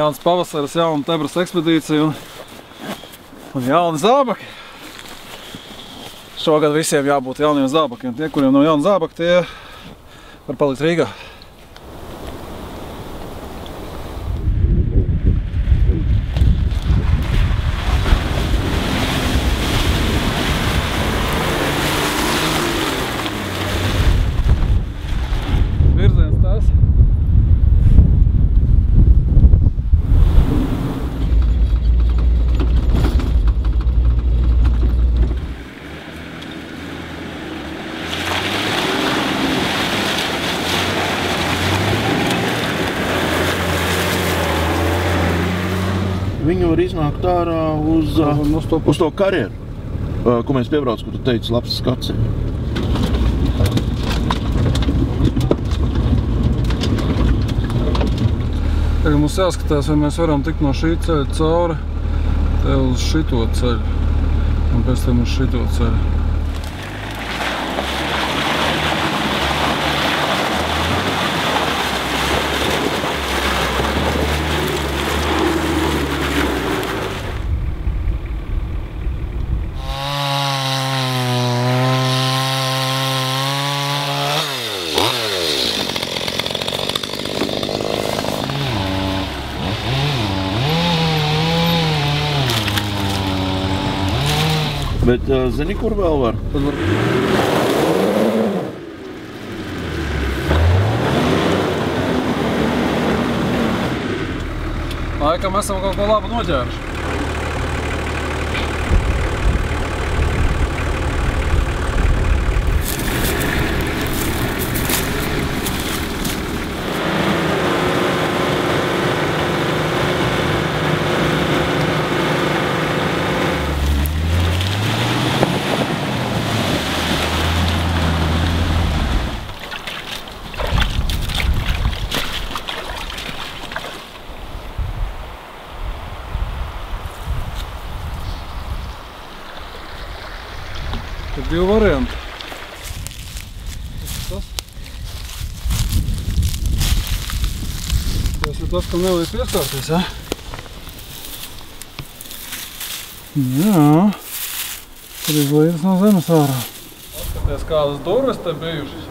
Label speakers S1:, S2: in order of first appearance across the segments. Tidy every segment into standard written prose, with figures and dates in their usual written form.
S1: Jauns pavasaris, jauna Tebras ekspedīcija un jauni zābaki. Šogad visiem jābūt jauniem zābakiem. Tie, kuriem nav jauni zābaki, tie var palikt Rīgā. Virziens tas.
S2: Viņi var iznākt ārā uz to karjeru, ko mēs piebrauc, kur tu teici, labs skats.
S1: Tagad mums jāskatās, vai mēs varam tikt no šī ceļa cauri te uz šito ceļu un pēc tam uz šito ceļu.
S2: Bet zini, kur vēl var?
S1: Laikam esam kaut ko labu noģēruši. Ir divi varianti. Tas ir tas, kam nevajag pieskārties, ja? Jā. Tur izlīdas no zemes ārā. Atskaties, kādas durvis te bijušas.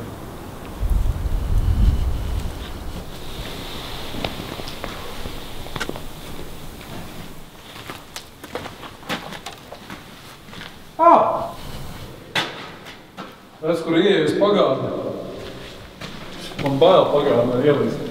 S1: Redz, kur ieejas pagātnē. Man bail pagātnē ielīst.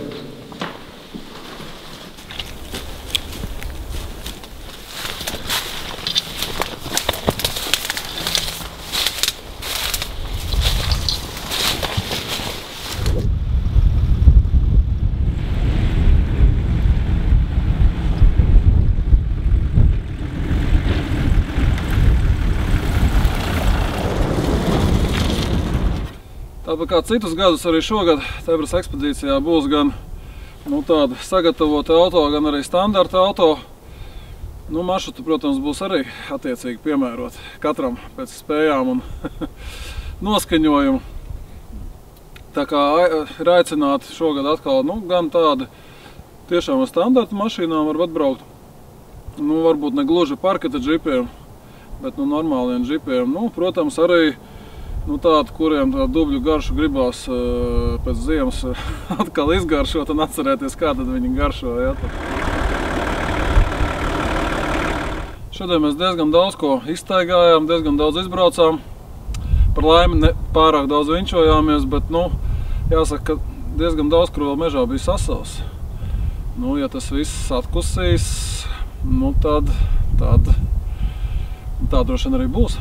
S1: Tāpat kā citus gadus, arī šogad Tebras ekspedīcijā būs gan tādi sagatavoti auto, gan arī standarta auto. Maršruti, protams, būs arī attiecīgi piemēroti katram pēc spējām un noskaņojumu. Tā kā ir aicināti šogad atkal gan tādi tiešām ar standarta mašīnām var atbraukt. Varbūt ne gluži parketa džipiem, bet normāliem džipiem. Protams, arī tādi, kuriem tā dubļu garšu gribās pēc ziemas atkal izgaršot un atcerēties, kā tad viņi garšo. Ja? Šodien mēs diezgan daudz ko izstaigājām, diezgan daudz izbraucām. Par laimi ne pārāk daudz vinčojāmies, bet jāsaka, ka diezgan daudz, kur vēl mežā bija sasals. Ja tas viss atkusīs, tad tā droši vien arī būs.